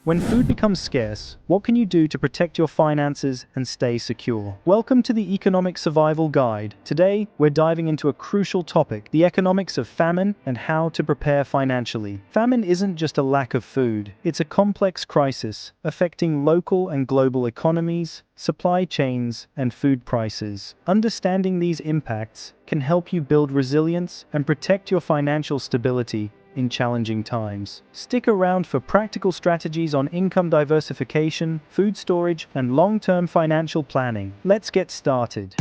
When food becomes scarce, what can you do to protect your finances and stay secure? Welcome to the Economic Survival Guide. Today, we're diving into a crucial topic, the economics of famine and how to prepare financially. Famine isn't just a lack of food, it's a complex crisis affecting local and global economies, supply chains, and food prices. Understanding these impacts can help you build resilience and protect your financial stability in challenging times. Stick around for practical strategies on income diversification, food storage, and long-term financial planning. Let's get started.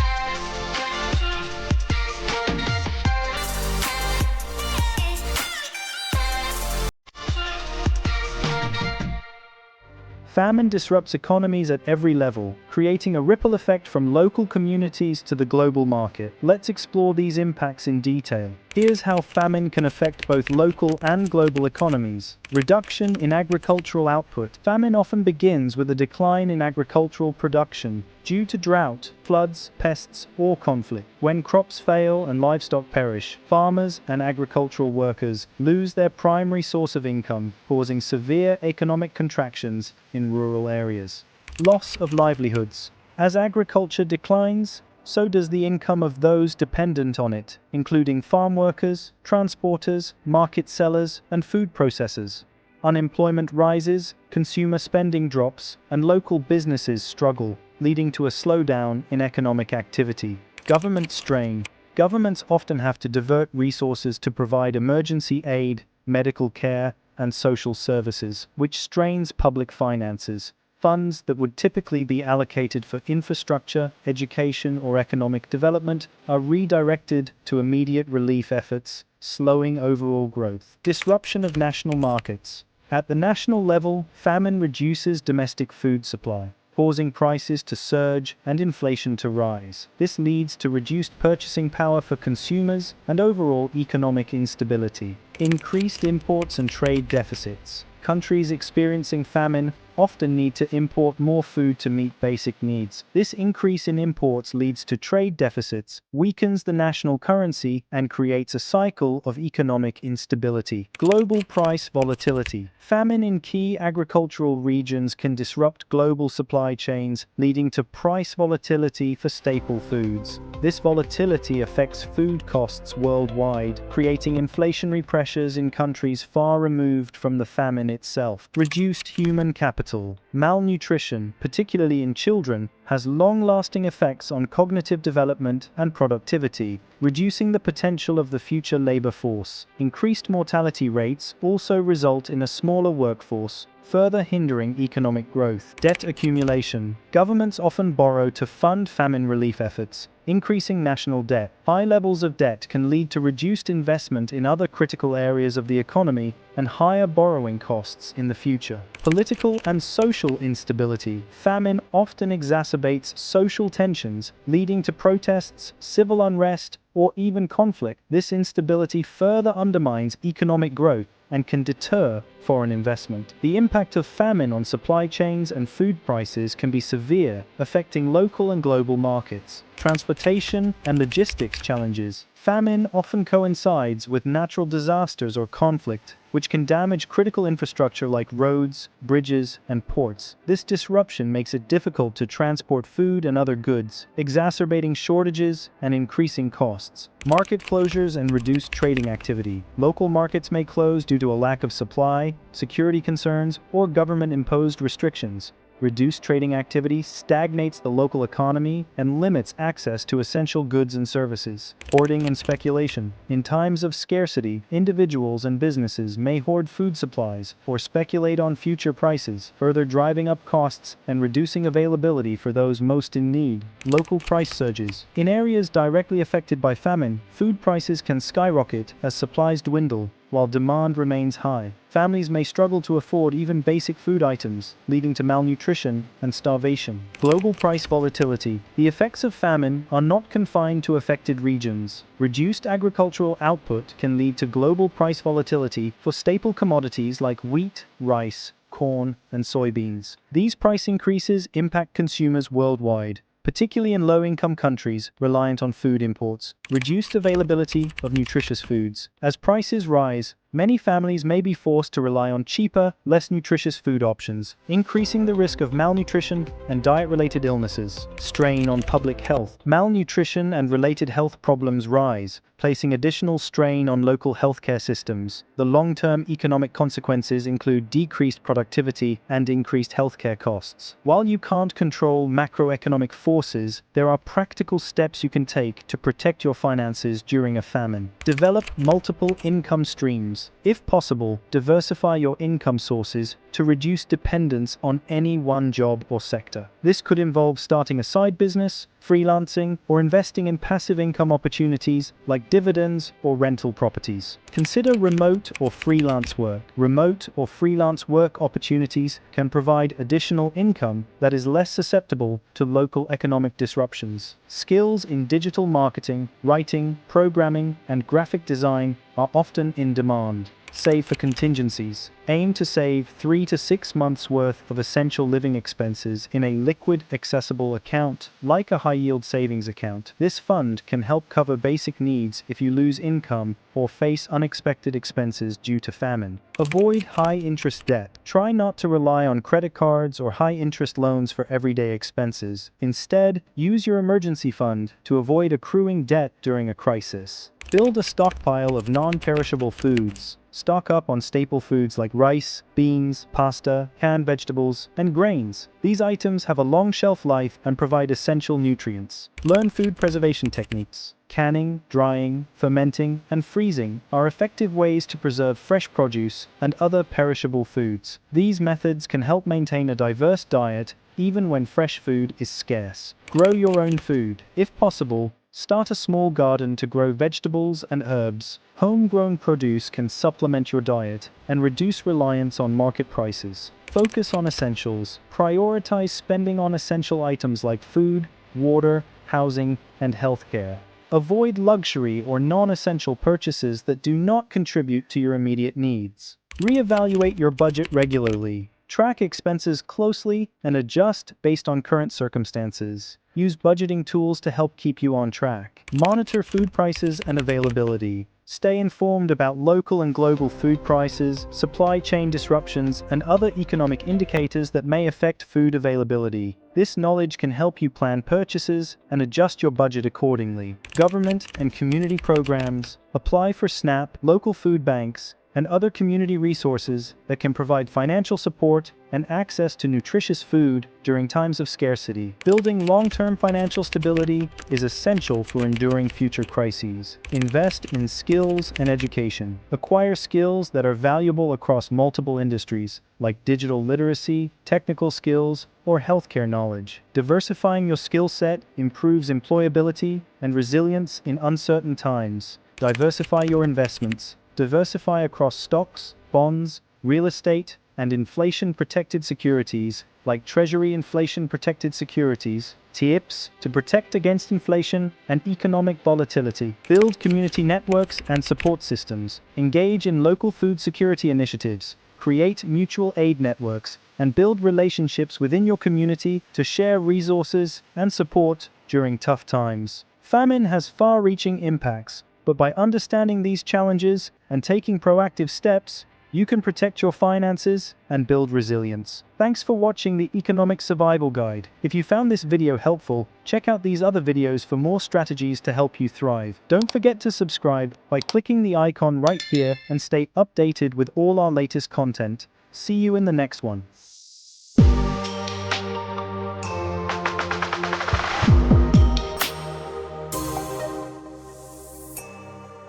Famine disrupts economies at every level, creating a ripple effect from local communities to the global market. Let's explore these impacts in detail. Here's how famine can affect both local and global economies. Reduction in agricultural output. Famine often begins with a decline in agricultural production due to drought, floods, pests, or conflict. When crops fail and livestock perish, farmers and agricultural workers lose their primary source of income, causing severe economic contractions in rural areas. Loss of livelihoods. As agriculture declines, so does the income of those dependent on it, including farm workers, transporters, market sellers, and food processors. Unemployment rises, consumer spending drops, and local businesses struggle, leading to a slowdown in economic activity. Government strain. Governments often have to divert resources to provide emergency aid, medical care, and social services, which strains public finances. Funds that would typically be allocated for infrastructure, education, or economic development are redirected to immediate relief efforts, slowing overall growth. Disruption of national markets. At the national level, famine reduces domestic food supply, causing prices to surge and inflation to rise. This leads to reduced purchasing power for consumers and overall economic instability. Increased imports and trade deficits. Countries experiencing famine often need to import more food to meet basic needs. This increase in imports leads to trade deficits, weakens the national currency, and creates a cycle of economic instability. Global price volatility. Famine in key agricultural regions can disrupt global supply chains, leading to price volatility for staple foods. This volatility affects food costs worldwide, creating inflationary pressures in countries far removed from the famine itself. Reduced human capital. Malnutrition, particularly in children, has long-lasting effects on cognitive development and productivity, reducing the potential of the future labor force. Increased mortality rates also result in a smaller workforce, further hindering economic growth. Debt accumulation. Governments often borrow to fund famine relief efforts, increasing national debt. High levels of debt can lead to reduced investment in other critical areas of the economy and higher borrowing costs in the future. Political and social instability. Famine often exacerbates social tensions, leading to protests, civil unrest, or even conflict. This instability further undermines economic growth and can deter foreign investment. The impact of famine on supply chains and food prices can be severe, affecting local and global markets. Transportation and logistics challenges. Famine often coincides with natural disasters or conflict, which can damage critical infrastructure like roads, bridges, and ports. This disruption makes it difficult to transport food and other goods, exacerbating shortages and increasing costs. Market closures and reduced trading activity. Local markets may close due to a lack of supply, security concerns, or government-imposed restrictions. Reduced trading activity stagnates the local economy and limits access to essential goods and services. Hoarding and speculation. In times of scarcity, individuals and businesses may hoard food supplies or speculate on future prices, further driving up costs and reducing availability for those most in need. Local price surges. In areas directly affected by famine, food prices can skyrocket as supplies dwindle, while demand remains high. Families may struggle to afford even basic food items, leading to malnutrition and starvation. Global price volatility. The effects of famine are not confined to affected regions. Reduced agricultural output can lead to global price volatility for staple commodities like wheat, rice, corn, and soybeans. These price increases impact consumers worldwide, particularly in low-income countries reliant on food imports. Reduced availability of nutritious foods. As prices rise, many families may be forced to rely on cheaper, less nutritious food options, increasing the risk of malnutrition and diet-related illnesses. Strain on public health. Malnutrition and related health problems rise, placing additional strain on local healthcare systems. The long-term economic consequences include decreased productivity and increased healthcare costs. While you can't control macroeconomic forces, there are practical steps you can take to protect your finances during a famine. Develop multiple income streams. If possible, diversify your income sources to reduce dependence on any one job or sector. This could involve starting a side business, freelancing, or investing in passive income opportunities like dividends or rental properties. Consider remote or freelance work. Remote or freelance work opportunities can provide additional income that is less susceptible to local economic disruptions. Skills in digital marketing, writing, programming, and graphic design are often in demand. Save for contingencies. Aim to save 3 to 6 months' worth of essential living expenses in a liquid, accessible account, like a high-yield savings account. This fund can help cover basic needs if you lose income or face unexpected expenses due to famine. Avoid high-interest debt. Try not to rely on credit cards or high-interest loans for everyday expenses. Instead, use your emergency fund to avoid accruing debt during a crisis. Build a stockpile of non-perishable foods. Stock up on staple foods like rice, beans, pasta, canned vegetables, and grains. These items have a long shelf life and provide essential nutrients. Learn food preservation techniques. Canning, drying, fermenting, and freezing are effective ways to preserve fresh produce and other perishable foods. These methods can help maintain a diverse diet even when fresh food is scarce. Grow your own food. If possible, start a small garden to grow vegetables and herbs. Homegrown produce can supplement your diet and reduce reliance on market prices. Focus on essentials. Prioritize spending on essential items like food, water, housing, and healthcare. Avoid luxury or non-essential purchases that do not contribute to your immediate needs. Reevaluate your budget regularly. Track expenses closely and adjust based on current circumstances. Use budgeting tools to help keep you on track. Monitor food prices and availability. Stay informed about local and global food prices, supply chain disruptions, and other economic indicators that may affect food availability. This knowledge can help you plan purchases and adjust your budget accordingly. Government and community programs. Apply for SNAP, local food banks, and other community resources that can provide financial support and access to nutritious food during times of scarcity. Building long-term financial stability is essential for enduring future crises. Invest in skills and education. Acquire skills that are valuable across multiple industries, like digital literacy, technical skills, or healthcare knowledge. Diversifying your skill set improves employability and resilience in uncertain times. Diversify your investments. Diversify across stocks, bonds, real estate, and inflation-protected securities, like Treasury inflation-protected securities, TIPS, to protect against inflation and economic volatility. Build community networks and support systems. Engage in local food security initiatives. Create mutual aid networks, and build relationships within your community to share resources and support during tough times. Famine has far-reaching impacts, but by understanding these challenges and taking proactive steps, you can protect your finances and build resilience. Thanks for watching the Economic Survival Guide. If you found this video helpful, check out these other videos for more strategies to help you thrive. Don't forget to subscribe by clicking the icon right here and stay updated with all our latest content. See you in the next one.